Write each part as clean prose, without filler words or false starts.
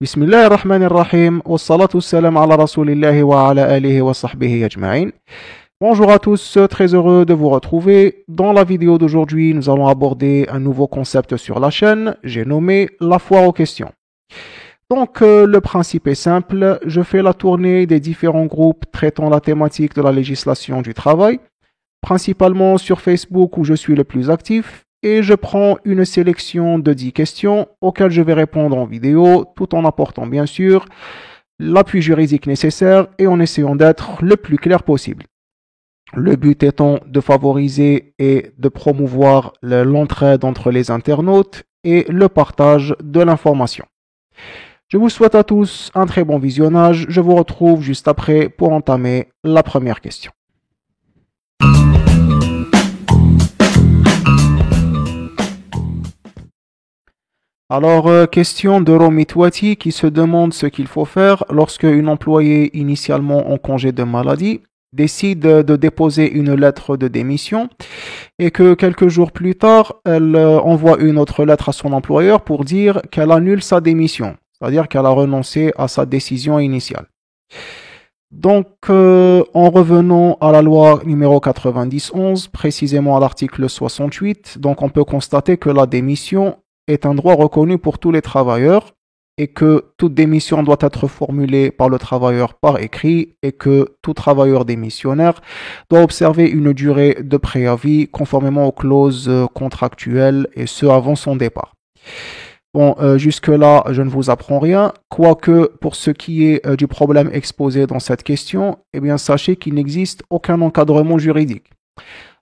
بسم الله الرحمن الرحيم والصلاة والسلام على رسول الله وعلى آله وصحبه أجمعين. Bonjour à tous, très heureux de vous retrouver. Dans la vidéo d'aujourd'hui, nous allons aborder un nouveau concept sur la chaîne, j'ai nommé la foire aux questions. Donc le principe est simple, je fais la tournée des différents groupes traitant la thématique de la législation du travail, principalement sur Facebook où je suis le plus actif, et je prends une sélection de 10 questions auxquelles je vais répondre en vidéo, tout en apportant bien sûr l'appui juridique nécessaire et en essayant d'être le plus clair possible. Le but étant de favoriser et de promouvoir l'entraide entre les internautes et le partage de l'information. Je vous souhaite à tous un très bon visionnage. Je vous retrouve juste après pour entamer la première question. Alors, question de Romy Touati qui se demande ce qu'il faut faire lorsque une employée initialement en congé de maladie décide de déposer une lettre de démission et que quelques jours plus tard, elle envoie une autre lettre à son employeur pour dire qu'elle annule sa démission, c'est-à-dire qu'elle a renoncé à sa décision initiale. Donc, en revenant à la loi numéro 90-11, précisément à l'article 68, donc on peut constater que la démission est un droit reconnu pour tous les travailleurs et que toute démission doit être formulée par le travailleur par écrit et que tout travailleur démissionnaire doit observer une durée de préavis conformément aux clauses contractuelles et ce avant son départ. Bon, jusque-là, je ne vous apprends rien, quoique pour ce qui est du problème exposé dans cette question, eh bien sachez qu'il n'existe aucun encadrement juridique.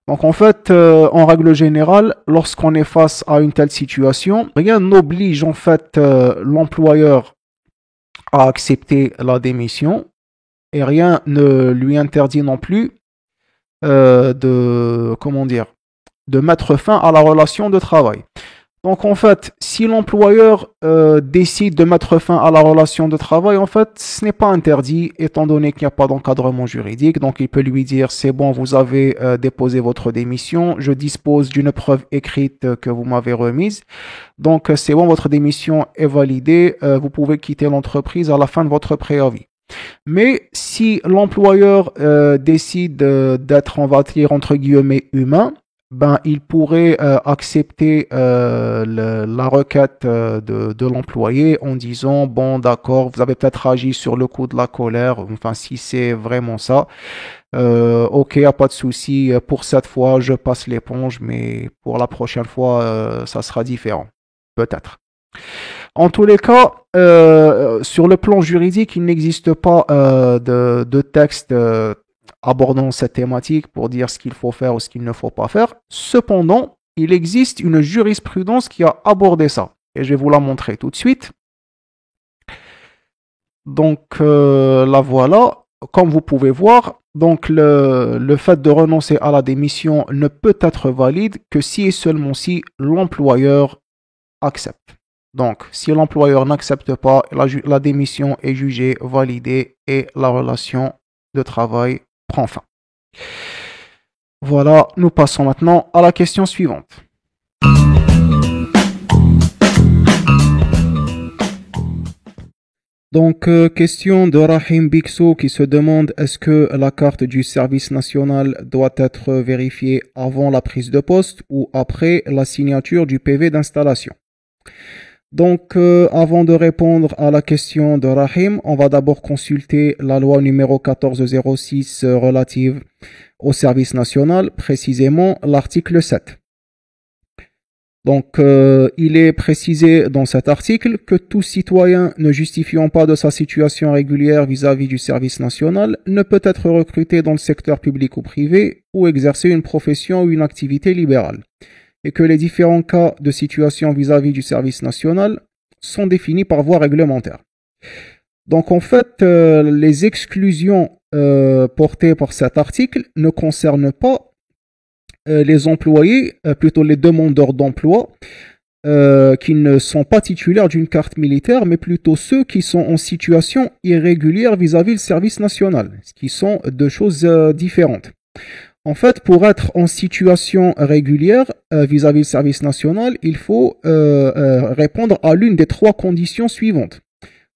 Donc en fait, en règle générale, lorsqu'on est face à une telle situation, rien n'oblige en fait l'employeur à accepter la démission et rien ne lui interdit non plus de mettre fin à la relation de travail. Donc en fait, si l'employeur décide de mettre fin à la relation de travail, en fait, ce n'est pas interdit étant donné qu'il n'y a pas d'encadrement juridique. Donc il peut lui dire, c'est bon, vous avez déposé votre démission, je dispose d'une preuve écrite que vous m'avez remise. Donc c'est bon, votre démission est validée, vous pouvez quitter l'entreprise à la fin de votre préavis. Mais si l'employeur décide d'être, on va dire, entre guillemets, humain, ben, il pourrait accepter la requête de l'employé en disant, bon d'accord, vous avez peut-être agi sur le coup de la colère, enfin si c'est vraiment ça, ok, y a pas de souci, pour cette fois je passe l'éponge, mais pour la prochaine fois ça sera différent, peut-être. En tous les cas, sur le plan juridique, il n'existe pas de texte abordant cette thématique pour dire ce qu'il faut faire ou ce qu'il ne faut pas faire. Cependant, il existe une jurisprudence qui a abordé ça. Et je vais vous la montrer tout de suite. Donc, la voilà. Comme vous pouvez voir, donc le fait de renoncer à la démission ne peut être valide que si et seulement si l'employeur accepte. Donc, si l'employeur n'accepte pas, la démission est jugée validée et la relation de travail prend fin. Voilà, nous passons maintenant à la question suivante. Donc, question de Rahim Bixo qui se demande est-ce que la carte du service national doit être vérifiée avant la prise de poste ou après la signature du PV d'installation? Donc, avant de répondre à la question de Rahim, on va d'abord consulter la loi numéro 1406 relative au service national, précisément l'article 7. Donc, il est précisé dans cet article que tout citoyen ne justifiant pas de sa situation régulière vis-à-vis du service national ne peut être recruté dans le secteur public ou privé ou exercer une profession ou une activité libérale, et que les différents cas de situation vis-à-vis du service national sont définis par voie réglementaire. Donc en fait, les exclusions portées par cet article ne concernent pas les employés, plutôt les demandeurs d'emploi, qui ne sont pas titulaires d'une carte militaire, mais plutôt ceux qui sont en situation irrégulière vis-à-vis du service national, ce qui sont deux choses différentes. En fait, pour être en situation régulière vis-à-vis du service national, il faut répondre à l'une des trois conditions suivantes.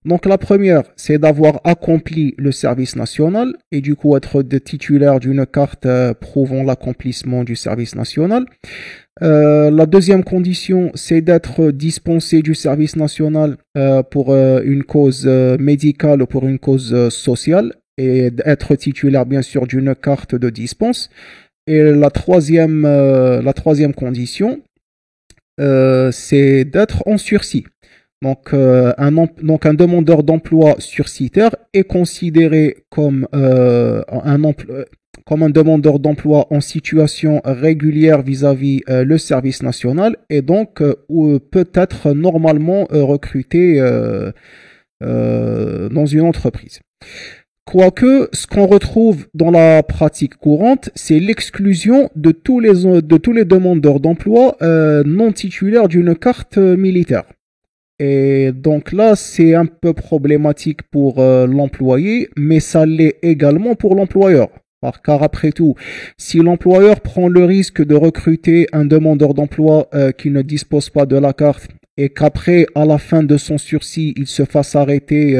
Donc la première, c'est d'avoir accompli le service national et du coup être titulaire d'une carte prouvant l'accomplissement du service national. La deuxième condition, c'est d'être dispensé du service national pour une cause médicale ou pour une cause sociale et d'être titulaire bien sûr d'une carte de dispense. Et la troisième condition, c'est d'être en sursis. Donc un demandeur d'emploi sursitaire est considéré comme comme un demandeur d'emploi en situation régulière vis-à-vis le service national et donc peut être normalement recruté dans une entreprise. Quoique, ce qu'on retrouve dans la pratique courante, c'est l'exclusion de tous les demandeurs d'emploi non titulaires d'une carte militaire. Et donc là, c'est un peu problématique pour l'employé, mais ça l'est également pour l'employeur. Car après tout, si l'employeur prend le risque de recruter un demandeur d'emploi qui ne dispose pas de la carte et qu'après, à la fin de son sursis, il se fasse arrêter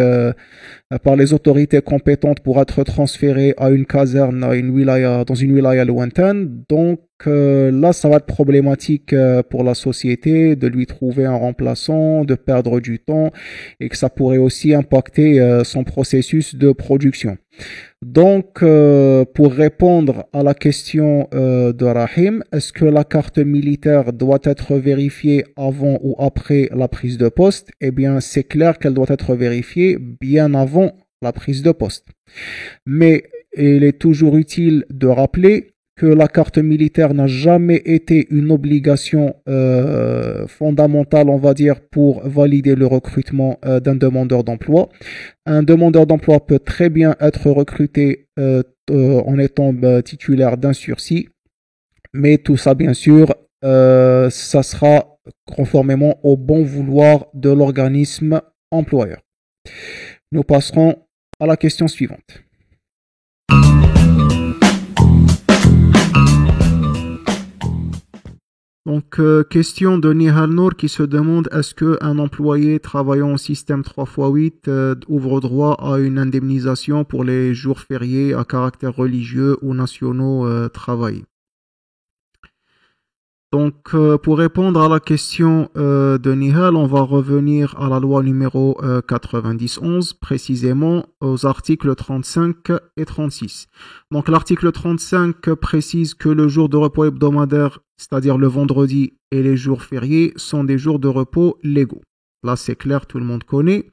par les autorités compétentes pour être transféré à une caserne, dans une wilaya lointaine, donc là, ça va être problématique pour la société de lui trouver un remplaçant, de perdre du temps et que ça pourrait aussi impacter son processus de production. Donc, pour répondre à la question de Rahim, est-ce que la carte militaire doit être vérifiée avant ou après la prise de poste? Eh bien, c'est clair qu'elle doit être vérifiée bien avant la prise de poste. Mais il est toujours utile de rappeler que la carte militaire n'a jamais été une obligation fondamentale, on va dire, pour valider le recrutement d'un demandeur d'emploi. Un demandeur d'emploi peut très bien être recruté en étant titulaire d'un sursis, mais tout ça, bien sûr, ça sera conformément au bon vouloir de l'organisme employeur. Nous passerons à la question suivante. Donc, question de Nihal Nour qui se demande est-ce qu'un employé travaillant au système 3x8 ouvre droit à une indemnisation pour les jours fériés à caractère religieux ou nationaux travaillés. Donc, pour répondre à la question de Nihal, on va revenir à la loi numéro 9011, précisément aux articles 35 et 36. Donc, l'article 35 précise que le jour de repos hebdomadaire, c'est-à-dire le vendredi et les jours fériés, sont des jours de repos légaux. Là, c'est clair, tout le monde connaît.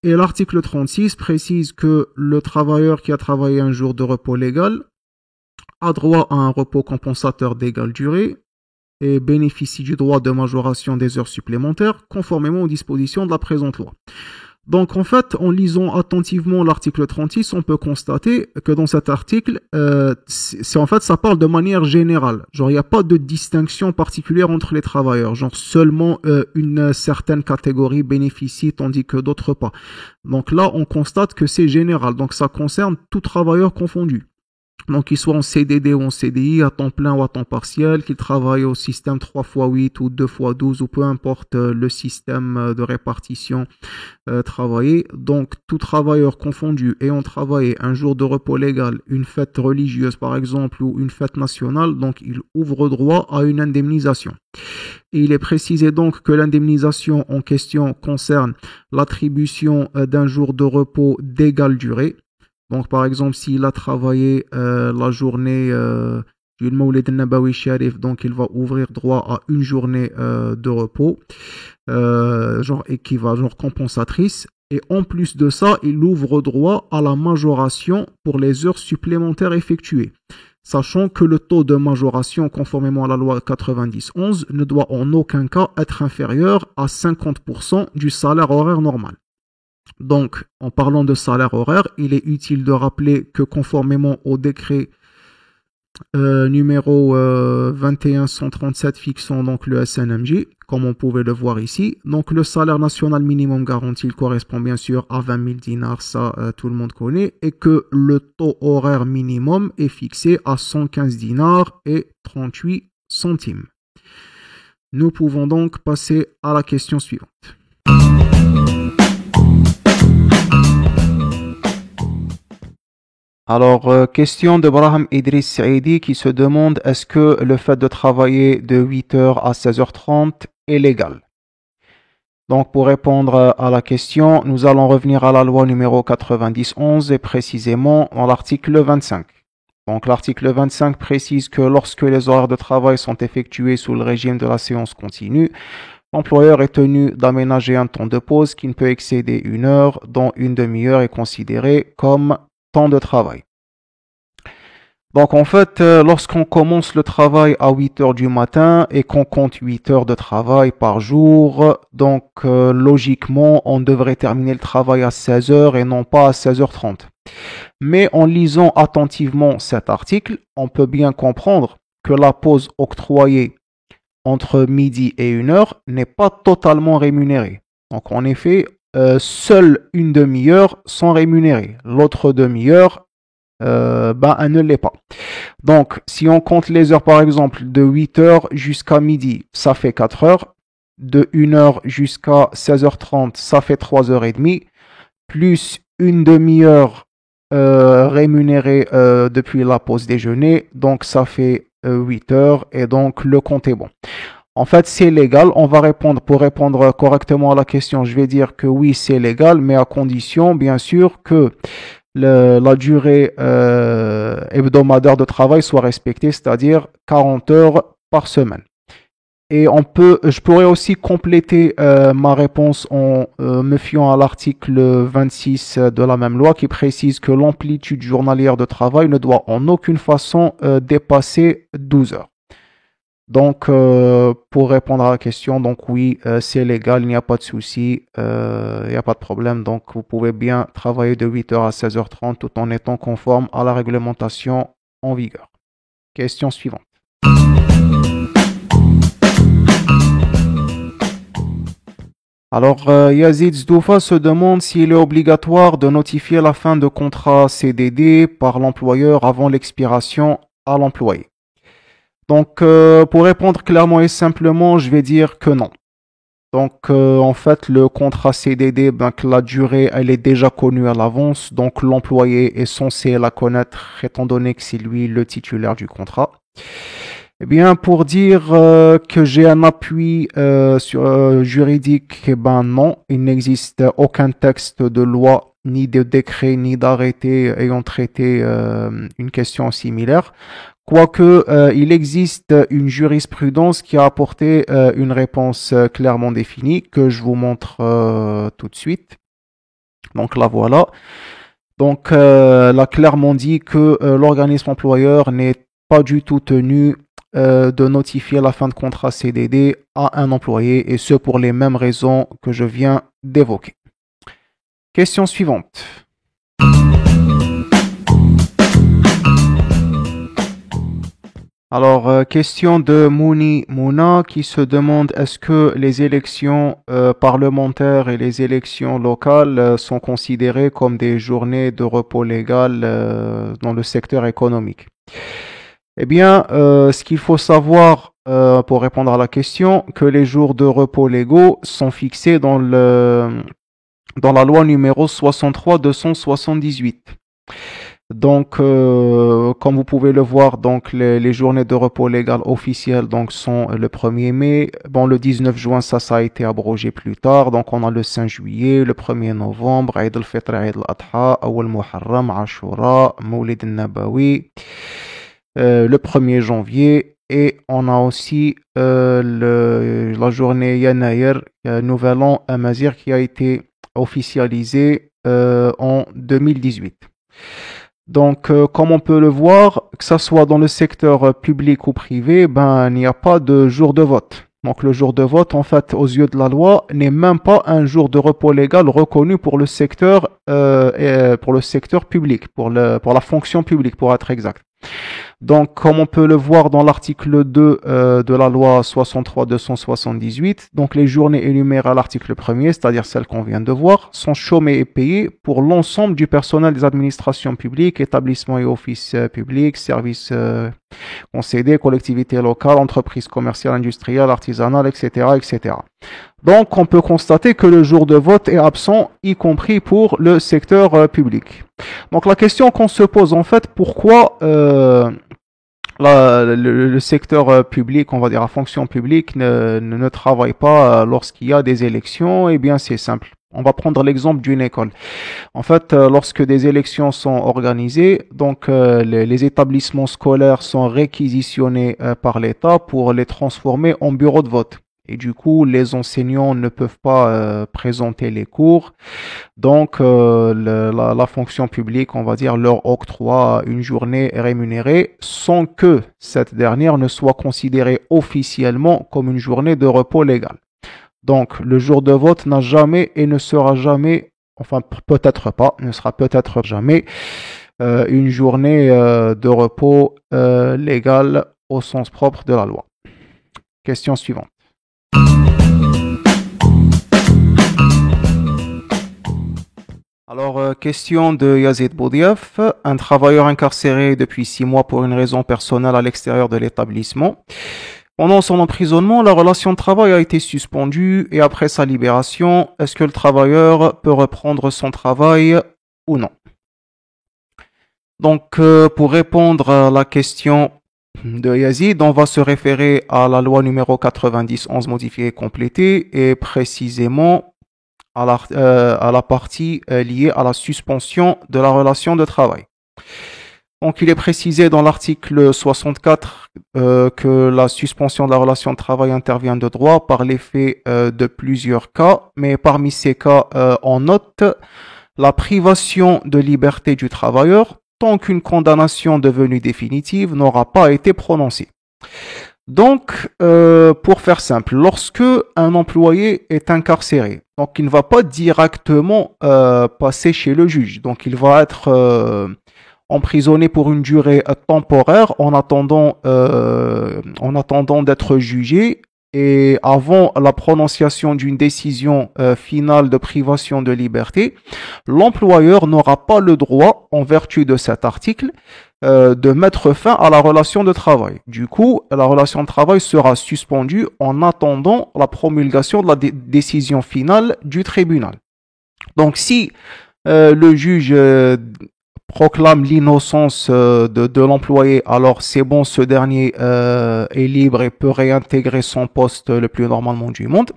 Et l'article 36 précise que le travailleur qui a travaillé un jour de repos légal a droit à un repos compensateur d'égale durée et bénéficie du droit de majoration des heures supplémentaires conformément aux dispositions de la présente loi. Donc en fait, en lisant attentivement l'article 36, on peut constater que dans cet article, ça parle de manière générale. Genre, il n'y a pas de distinction particulière entre les travailleurs. Genre, seulement une certaine catégorie bénéficie tandis que d'autres pas. Donc là, on constate que c'est général. Donc ça concerne tout travailleur confondu. Donc, qu'il soit en CDD ou en CDI, à temps plein ou à temps partiel, qu'il travaille au système 3x8 ou 2x12 ou peu importe le système de répartition travaillé. Donc, tout travailleur confondu ayant travaillé un jour de repos légal, une fête religieuse par exemple ou une fête nationale, donc il ouvre droit à une indemnisation. Et il est précisé donc que l'indemnisation en question concerne l'attribution d'un jour de repos d'égale durée. Donc, par exemple, s'il a travaillé la journée du Mawlid al-Nabawi Sharif, donc il va ouvrir droit à une journée de repos, et qui va compensatrice. Et en plus de ça, il ouvre droit à la majoration pour les heures supplémentaires effectuées. Sachant que le taux de majoration, conformément à la loi 9011, ne doit en aucun cas être inférieur à 50% du salaire horaire normal. Donc, en parlant de salaire horaire, il est utile de rappeler que conformément au décret numéro 21137 fixant donc le SNMJ, comme on pouvait le voir ici, donc le salaire national minimum garanti correspond bien sûr à 20 000 dinars, ça tout le monde connaît, et que le taux horaire minimum est fixé à 115 dinars et 38 centimes. Nous pouvons donc passer à la question suivante. Alors, question de Brahim Idriss Saidi qui se demande est-ce que le fait de travailler de 8h à 16h30 est légal? Donc, pour répondre à la question, nous allons revenir à la loi numéro 90-11 et précisément dans l'article 25. Donc, l'article 25 précise que lorsque les horaires de travail sont effectués sous le régime de la séance continue, l'employeur est tenu d'aménager un temps de pause qui ne peut excéder 1 heure, dont une demi-heure est considérée comme temps de travail. Donc en fait, lorsqu'on commence le travail à 8 heures du matin et qu'on compte 8 heures de travail par jour, donc logiquement, on devrait terminer le travail à 16 heures et non pas à 16h30. Mais en lisant attentivement cet article, on peut bien comprendre que la pause octroyée entre midi et 1 heure n'est pas totalement rémunérée. Donc en effet, seule une demi-heure sont rémunérées. L'autre demi-heure, elle ne l'est pas. Donc, si on compte les heures, par exemple, de 8 heures jusqu'à midi, ça fait 4 heures. De 1 heure jusqu'à 16h30, ça fait 3 heures et demie. Plus une demi-heure rémunérée depuis la pause déjeuner. Donc, ça fait 8 heures et donc le compte est bon. En fait, c'est légal. On va répondre, pour répondre correctement à la question, je vais dire que oui, c'est légal, mais à condition, bien sûr, que la durée hebdomadaire de travail soit respectée, c'est-à-dire 40 heures par semaine. Et je pourrais aussi compléter ma réponse en me fiant à l'article 26 de la même loi qui précise que l'amplitude journalière de travail ne doit en aucune façon dépasser 12 heures. Donc, pour répondre à la question, donc oui, c'est légal, il n'y a pas de souci, il n'y a pas de problème. Donc, vous pouvez bien travailler de 8h à 16h30 tout en étant conforme à la réglementation en vigueur. Question suivante. Alors, Yazid Zdoufa se demande s'il est obligatoire de notifier la fin de contrat CDD par l'employeur avant l'expiration à l'employé. Donc, pour répondre clairement et simplement, je vais dire que non. Donc, en fait, le contrat CDD, la durée, elle est déjà connue à l'avance. Donc, l'employé est censé la connaître, étant donné que c'est lui le titulaire du contrat. Eh bien, pour dire que j'ai un appui juridique, eh ben non, il n'existe aucun texte de loi, ni de décret, ni d'arrêté ayant traité une question similaire. Quoique, il existe une jurisprudence qui a apporté une réponse clairement définie que je vous montre tout de suite. Donc la voilà. Donc, elle a clairement dit que l'organisme employeur n'est pas du tout tenu de notifier la fin de contrat CDD à un employé, et ce pour les mêmes raisons que je viens d'évoquer. Question suivante. Alors, question de Mouna qui se demande est-ce que les élections parlementaires et les élections locales sont considérées comme des journées de repos légal dans le secteur économique? Eh bien, ce qu'il faut savoir pour répondre à la question, que les jours de repos légaux sont fixés dans la loi numéro 63-278. Donc, comme vous pouvez le voir, donc les journées de repos légal officielles donc sont le 1er mai. Bon, le 19 juin, ça a été abrogé plus tard. Donc, on a le 5 juillet, le 1er novembre, Eid al-Fitr, Eid al-Adha, Awal Muharram, Ashura, Mawlid al-Nabawi, le 1er janvier. Et on a aussi la journée Yanayr, Nouvel An Amazir, qui a été officialisée en 2018. Donc, comme on peut le voir, que ce soit dans le secteur public ou privé, il n'y a pas de jour de vote. Donc, le jour de vote, en fait, aux yeux de la loi, n'est même pas un jour de repos légal reconnu pour le secteur public, pour la fonction publique, pour être exact. Donc, comme on peut le voir dans l'article 2 de la loi 63-278, donc les journées énumérées à l'article 1er, c'est-à-dire celles qu'on vient de voir, sont chômées et payées pour l'ensemble du personnel des administrations publiques, établissements et offices publics, services concédés, collectivités locales, entreprises commerciales, industrielles, artisanales, etc., etc. Donc, on peut constater que le jour de vote est absent, y compris pour le secteur public. Donc, la question qu'on se pose, en fait, pourquoi le secteur public, on va dire la fonction publique, ne travaille pas lorsqu'il y a des élections? Eh bien, c'est simple. On va prendre l'exemple d'une école. En fait, lorsque des élections sont organisées, donc les établissements scolaires sont réquisitionnés par l'État pour les transformer en bureaux de vote. Et du coup, les enseignants ne peuvent pas présenter les cours. Donc, la fonction publique, on va dire, leur octroie une journée rémunérée sans que cette dernière ne soit considérée officiellement comme une journée de repos légal. Donc, le jour de vote n'a jamais et ne sera jamais, enfin peut-être pas, ne sera peut-être jamais une journée de repos légal au sens propre de la loi. Question suivante. Alors, question de Yazid Boudiaf. Un travailleur incarcéré depuis 6 mois pour une raison personnelle à l'extérieur de l'établissement. Pendant son emprisonnement, la relation de travail a été suspendue et après sa libération, est-ce que le travailleur peut reprendre son travail ou non? Donc, pour répondre à la question de Yazid, on va se référer à la loi numéro 90-11 modifiée et complétée et précisément à la partie liée à la suspension de la relation de travail. Donc, il est précisé dans l'article 64 que la suspension de la relation de travail intervient de droit par l'effet de plusieurs cas, mais parmi ces cas, on note la privation de liberté du travailleur tant qu'une condamnation devenue définitive n'aura pas été prononcée. Donc, pour faire simple, lorsque un employé est incarcéré, donc il ne va pas directement passer chez le juge, donc il va être emprisonné pour une durée temporaire en attendant d'être jugé et avant la prononciation d'une décision finale de privation de liberté, l'employeur n'aura pas le droit, en vertu de cet article, de mettre fin à la relation de travail. Du coup, la relation de travail sera suspendue en attendant la promulgation de la décision finale du tribunal. Donc, si le juge proclame l'innocence de l'employé, alors c'est bon, ce dernier est libre et peut réintégrer son poste le plus normalement du monde.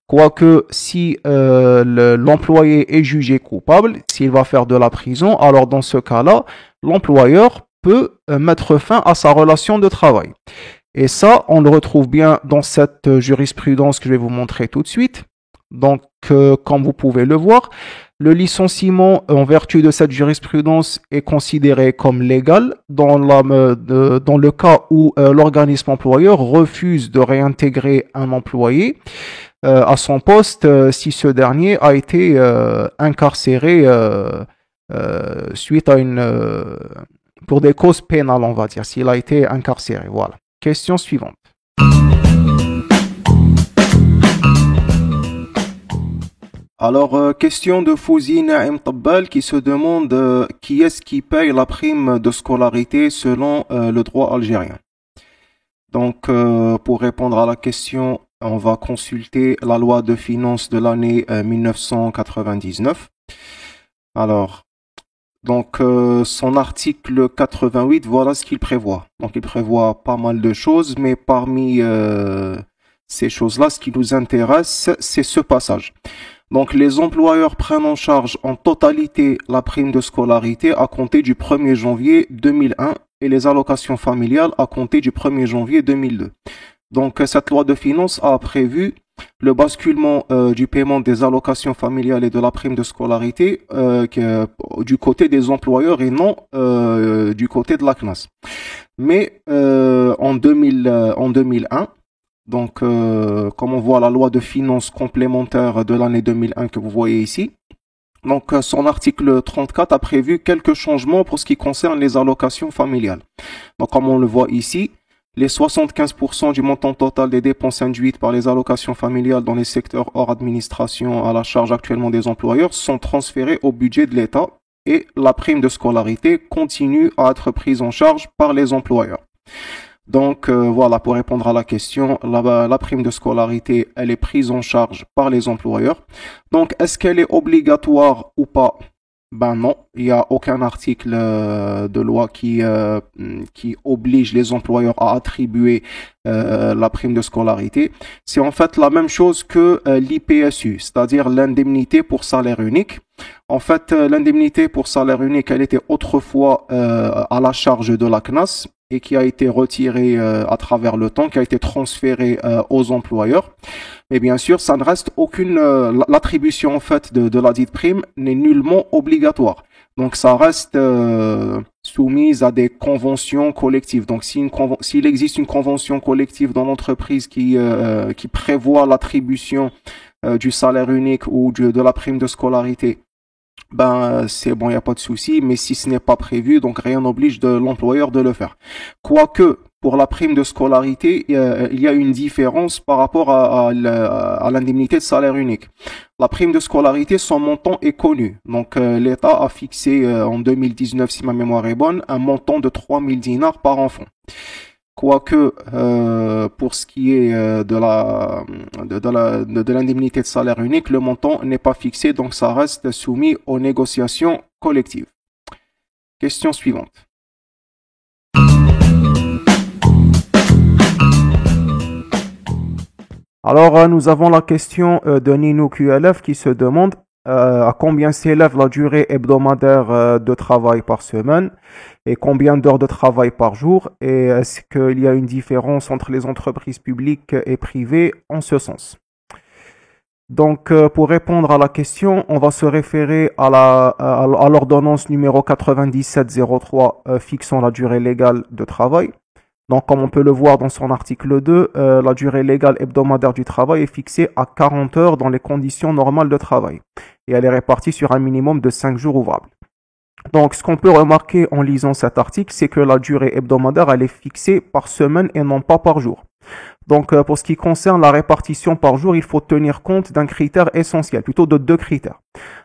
Quoique, si l'employé est jugé coupable, s'il va faire de la prison, alors dans ce cas-là, l'employeur peut mettre fin à sa relation de travail. Et ça, on le retrouve bien dans cette jurisprudence que je vais vous montrer tout de suite. Donc, comme vous pouvez le voir, le licenciement, en vertu de cette jurisprudence, est considéré comme légal dans le cas où l'organisme employeur refuse de réintégrer un employé à son poste si ce dernier a été incarcéré suite à pour des causes pénales, on va dire, s'il a été incarcéré. Voilà. Question suivante. Alors, question de Fouzi Naim Tabbal qui se demande qui est-ce qui paye la prime de scolarité selon le droit algérien. Donc, pour répondre à la question, on va consulter la loi de finances de l'année 1999. Alors, donc, son article 88, voilà ce qu'il prévoit. Donc, il prévoit pas mal de choses, mais parmi ces choses-là, ce qui nous intéresse, c'est ce passage. Donc, les employeurs prennent en charge en totalité la prime de scolarité à compter du 1er janvier 2001 et les allocations familiales à compter du 1er janvier 2002. Donc, cette loi de finances a prévu le basculement du paiement des allocations familiales et de la prime de scolarité du côté des employeurs et non du côté de la CNAS. Mais en 2001, donc, comme on voit la loi de finances complémentaire de l'année 2001 que vous voyez ici, Donc, son article 34 a prévu quelques changements pour ce qui concerne les allocations familiales. Donc, comme on le voit ici, les 75% du montant total des dépenses induites par les allocations familiales dans les secteurs hors administration à la charge actuellement des employeurs sont transférés au budget de l'État et la prime de scolarité continue à être prise en charge par les employeurs. Donc voilà, pour répondre à la question, la prime de scolarité, elle est prise en charge par les employeurs. Donc, est-ce qu'elle est obligatoire ou pas? Ben non, il n'y a aucun article de loi qui oblige les employeurs à attribuer la prime de scolarité. C'est en fait la même chose que l'IPSU, c'est-à-dire l'indemnité pour salaire unique. En fait, l'indemnité pour salaire unique, elle était autrefois à la charge de la CNAS et qui a été retirée à travers le temps, qui a été transférée aux employeurs. Mais bien sûr, ça ne reste aucune... l'attribution en fait de la dite prime n'est nullement obligatoire. Donc ça reste soumise à des conventions collectives. Donc s'il existe une convention collective dans l'entreprise qui prévoit l'attribution du salaire unique ou de la prime de scolarité, ben c'est bon, il n'y a pas de souci, mais si ce n'est pas prévu, donc rien n'oblige de l'employeur de le faire. Quoique, pour la prime de scolarité, il y a une différence par rapport à l'indemnité de salaire unique. La prime de scolarité, son montant est connu. Donc l'État a fixé en 2019, si ma mémoire est bonne, un montant de 3000 dinars par enfant. Quoique, pour ce qui est de l'indemnité de salaire unique, le montant n'est pas fixé, donc ça reste soumis aux négociations collectives. Question suivante. Alors, nous avons la question de Nino QLF qui se demande à combien s'élève la durée hebdomadaire de travail par semaine et combien d'heures de travail par jour, et est-ce qu'il y a une différence entre les entreprises publiques et privées en ce sens. Donc, pour répondre à la question, on va se référer à l'ordonnance numéro 9703 fixant la durée légale de travail. Donc, comme on peut le voir dans son article 2, la durée légale hebdomadaire du travail est fixée à 40 heures dans les conditions normales de travail. Et elle est répartie sur un minimum de 5 jours ouvrables. Donc, ce qu'on peut remarquer en lisant cet article, c'est que la durée hebdomadaire, elle est fixée par semaine et non pas par jour. Donc, pour ce qui concerne la répartition par jour, il faut tenir compte d'un critère essentiel, plutôt de deux critères.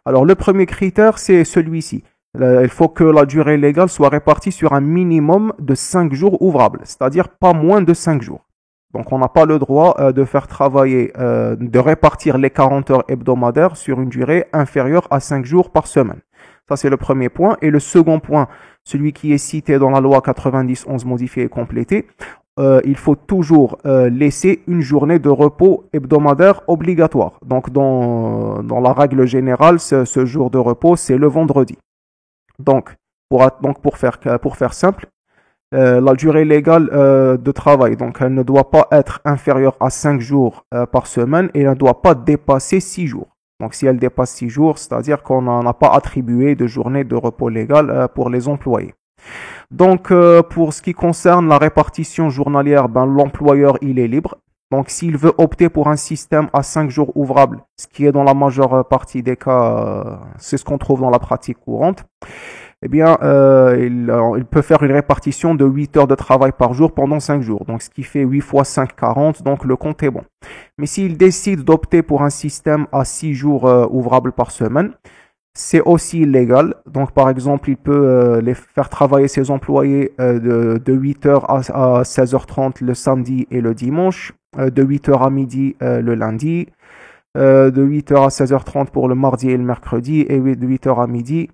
Alors, le premier critère, c'est celui-ci. Il faut que la durée légale soit répartie sur un minimum de 5 jours ouvrables, c'est-à-dire pas moins de 5 jours. Donc on n'a pas le droit de faire travailler, de répartir les 40 heures hebdomadaires sur une durée inférieure à 5 jours par semaine. Ça c'est le premier point. Et le second point, celui qui est cité dans la loi 90-11 modifiée et complétée, il faut toujours laisser une journée de repos hebdomadaire obligatoire. Donc dans la règle générale, ce jour de repos, c'est le vendredi. Donc, pour faire simple, la durée légale de travail, donc elle ne doit pas être inférieure à 5 jours par semaine et elle ne doit pas dépasser 6 jours. Donc si elle dépasse 6 jours, c'est-à-dire qu'on n'a pas attribué de journée de repos légal pour les employés. Donc pour ce qui concerne la répartition journalière, ben, l'employeur il est libre. Donc s'il veut opter pour un système à 5 jours ouvrables, ce qui est dans la majeure partie des cas, c'est ce qu'on trouve dans la pratique courante, eh bien il peut faire une répartition de 8 heures de travail par jour pendant 5 jours. Donc ce qui fait 8 fois 5, 40, donc le compte est bon. Mais s'il décide d'opter pour un système à 6 jours ouvrables par semaine, c'est aussi légal. Donc, par exemple, il peut les faire travailler ses employés de 8h à 16h30 le samedi et le dimanche, de 8h à midi le lundi, de 8h à 16h30 pour le mardi et le mercredi, et de 8h à midi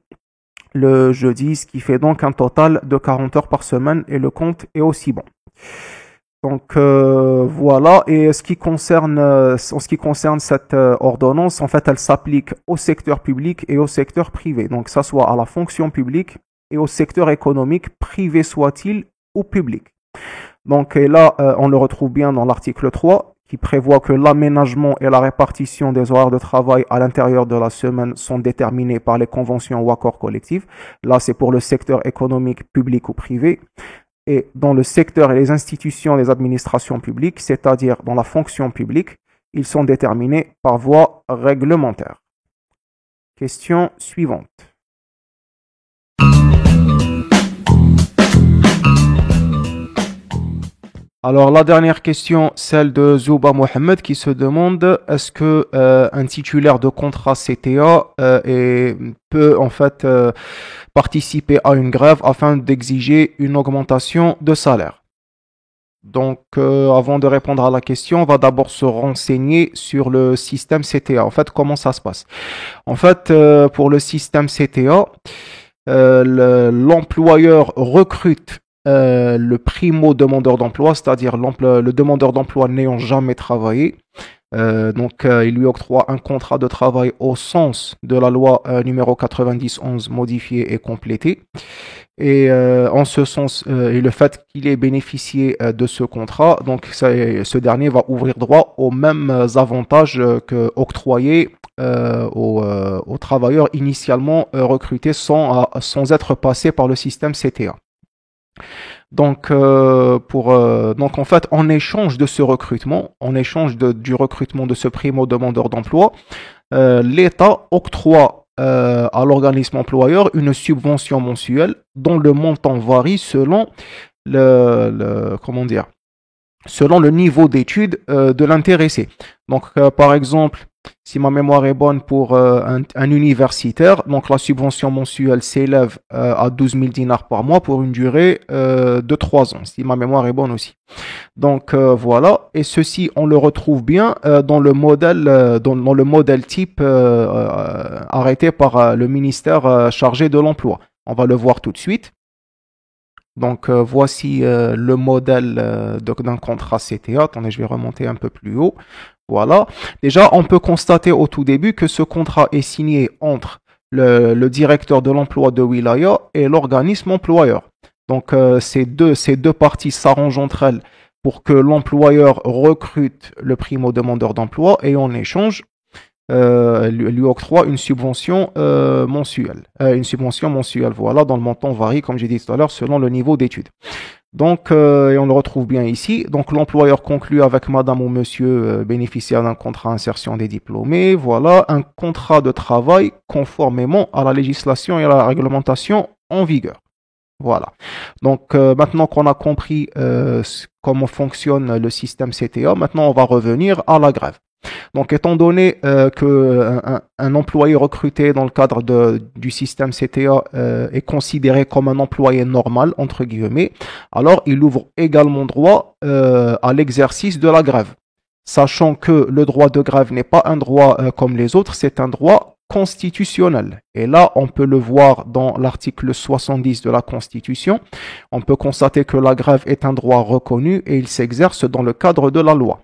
le jeudi, ce qui fait donc un total de 40 heures par semaine, et le compte est aussi bon. Donc voilà, et en ce qui concerne cette ordonnance, en fait, elle s'applique au secteur public et au secteur privé. Donc ça soit à la fonction publique et au secteur économique, privé soit-il ou public. Donc et là, on le retrouve bien dans l'article 3, qui prévoit que l'aménagement et la répartition des horaires de travail à l'intérieur de la semaine sont déterminés par les conventions ou accords collectifs. Là, c'est pour le secteur économique public ou privé. Et dans le secteur et les institutions des administrations publiques, c'est-à-dire dans la fonction publique, ils sont déterminés par voie réglementaire. Question suivante. Alors la dernière question, celle de Zouba Mohamed qui se demande est-ce que un titulaire de contrat CTA peut en fait participer à une grève afin d'exiger une augmentation de salaire. Donc avant de répondre à la question, on va d'abord se renseigner sur le système CTA. En fait, comment ça se passe? En fait, pour le système CTA, l'employeur recrute le primo-demandeur d'emploi, c'est-à-dire le demandeur d'emploi n'ayant jamais travaillé. Il lui octroie un contrat de travail au sens de la loi numéro 90-11 modifiée et complétée. Et en ce sens, et le fait qu'il ait bénéficié de ce contrat, donc ce dernier va ouvrir droit aux mêmes avantages que octroyés aux travailleurs initialement recrutés sans être passés par le système CTA. Donc en fait, en échange de ce recrutement, en échange du recrutement de ce primo-demandeur d'emploi, l'État octroie à l'organisme employeur une subvention mensuelle dont le montant varie selon selon le niveau d'études de l'intéressé. Donc par exemple, si ma mémoire est bonne pour un universitaire, donc la subvention mensuelle s'élève à 12 000 dinars par mois pour une durée de 3 ans, si ma mémoire est bonne aussi. Donc voilà, et ceci on le retrouve bien dans le modèle type arrêté par le ministère chargé de l'emploi. On va le voir tout de suite. Donc voici le modèle d'un contrat CTA. Attendez, je vais remonter un peu plus haut. Voilà. Déjà, on peut constater au tout début que ce contrat est signé entre le directeur de l'emploi de Wilaya et l'organisme employeur. Donc ces deux parties s'arrangent entre elles pour que l'employeur recrute le primo-demandeur d'emploi et en échange lui octroie une subvention mensuelle. Voilà, dont le montant varie, comme j'ai dit tout à l'heure, selon le niveau d'études. Donc, et on le retrouve bien ici. Donc, l'employeur conclut avec madame ou monsieur bénéficiaire d'un contrat insertion des diplômés. Voilà, un contrat de travail conformément à la législation et à la réglementation en vigueur. Voilà. Donc, maintenant qu'on a compris comment fonctionne le système CTA, maintenant on va revenir à la grève. Donc, étant donné qu'un employé recruté dans le cadre du système CTA est considéré comme un employé normal, entre guillemets, alors il ouvre également droit à l'exercice de la grève. Sachant que le droit de grève n'est pas un droit comme les autres, c'est un droit constitutionnel. Et là, on peut le voir dans l'article 70 de la Constitution. On peut constater que la grève est un droit reconnu et il s'exerce dans le cadre de la loi.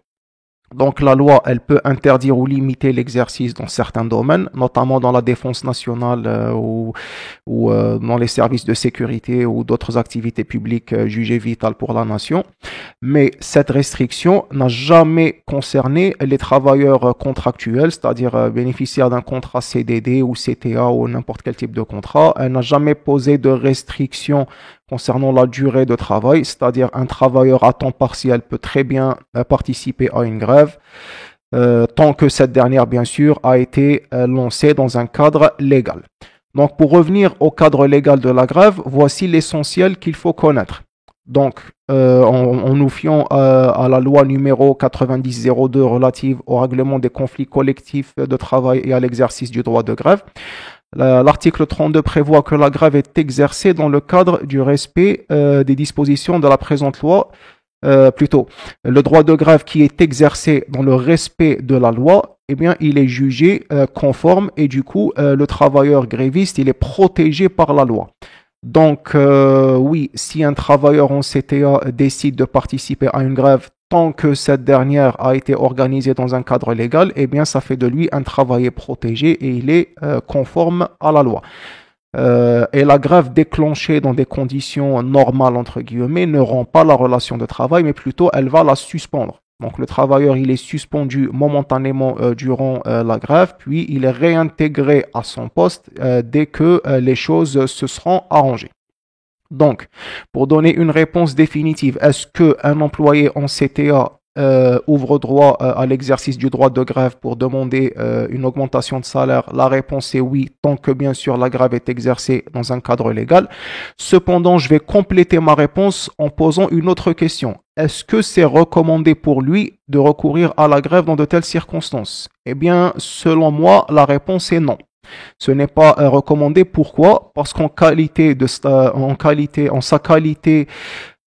Donc la loi, elle peut interdire ou limiter l'exercice dans certains domaines, notamment dans la défense nationale ou dans les services de sécurité ou d'autres activités publiques jugées vitales pour la nation. Mais cette restriction n'a jamais concerné les travailleurs contractuels, c'est-à-dire bénéficiaires d'un contrat CDD ou CTA ou n'importe quel type de contrat. Elle n'a jamais posé de restriction concernant la durée de travail, c'est-à-dire un travailleur à temps partiel peut très bien participer à une grève, tant que cette dernière, bien sûr, a été lancée dans un cadre légal. Donc, pour revenir au cadre légal de la grève, voici l'essentiel qu'il faut connaître. Donc, en nous fiant à la loi numéro 90-02 relative au règlement des conflits collectifs de travail et à l'exercice du droit de grève, l'article 32 prévoit que la grève est exercée dans le cadre du respect des dispositions de la présente loi. Le droit de grève qui est exercé dans le respect de la loi, eh bien, il est jugé conforme et du coup, le travailleur gréviste, il est protégé par la loi. Donc, oui, si un travailleur en CTA décide de participer à une grève tant que cette dernière a été organisée dans un cadre légal, eh bien, ça fait de lui un travailleur protégé et il est conforme à la loi. Et la grève déclenchée dans des conditions normales, entre guillemets, ne rend pas la relation de travail, mais plutôt elle va la suspendre. Donc le travailleur, il est suspendu momentanément durant la grève, puis il est réintégré à son poste dès que les choses se seront arrangées. Donc, pour donner une réponse définitive, est-ce qu'un employé en CTA ouvre droit à l'exercice du droit de grève pour demander une augmentation de salaire? La réponse est oui, tant que bien sûr la grève est exercée dans un cadre légal. Cependant, je vais compléter ma réponse en posant une autre question. Est-ce que c'est recommandé pour lui de recourir à la grève dans de telles circonstances? Eh bien, selon moi, la réponse est non. Ce n'est pas recommandé. Pourquoi? Parce qu'en sa qualité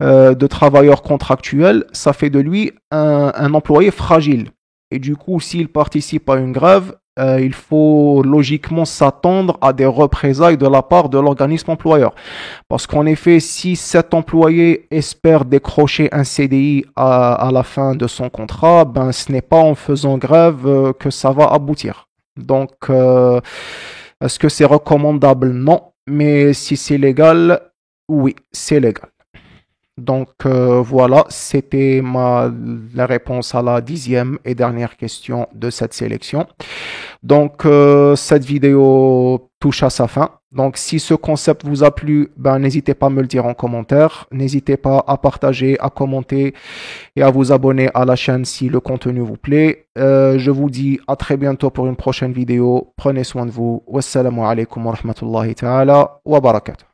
de travailleur contractuel, ça fait de lui un employé fragile. Et du coup, s'il participe à une grève, il faut logiquement s'attendre à des représailles de la part de l'organisme employeur. Parce qu'en effet, si cet employé espère décrocher un CDI à la fin de son contrat, ben ce n'est pas en faisant grève que ça va aboutir. Donc, est-ce que c'est recommandable? Non. Mais si c'est légal, oui, c'est légal. Donc voilà, c'était la réponse à la 10e et dernière question de cette sélection. Donc cette vidéo touche à sa fin. Donc si ce concept vous a plu, ben, n'hésitez pas à me le dire en commentaire. N'hésitez pas à partager, à commenter et à vous abonner à la chaîne si le contenu vous plaît. Je vous dis à très bientôt pour une prochaine vidéo. Prenez soin de vous. Wassalamu alaikum wa rahmatullahi ta'ala wa barakatuh.